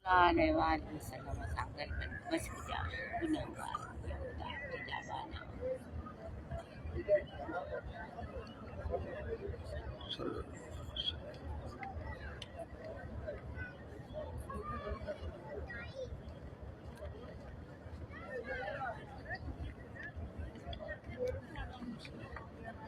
alaihi wasallam sangalkan masjida gunungga yaudah tidak bana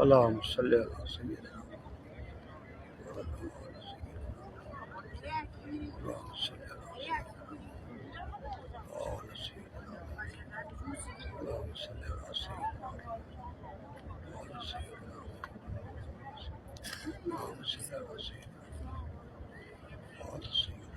اللهم صل على سيدنا اللهم صل على سيدنا اللهم صل على سيدنا اللهم صل على سيدنا اللهم صل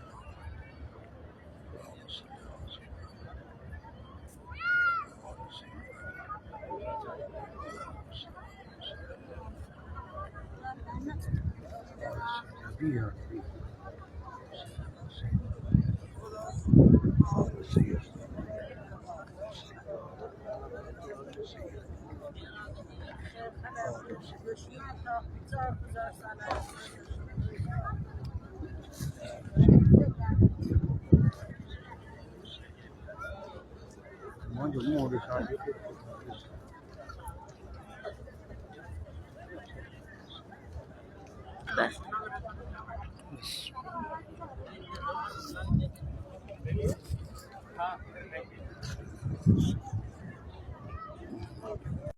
bas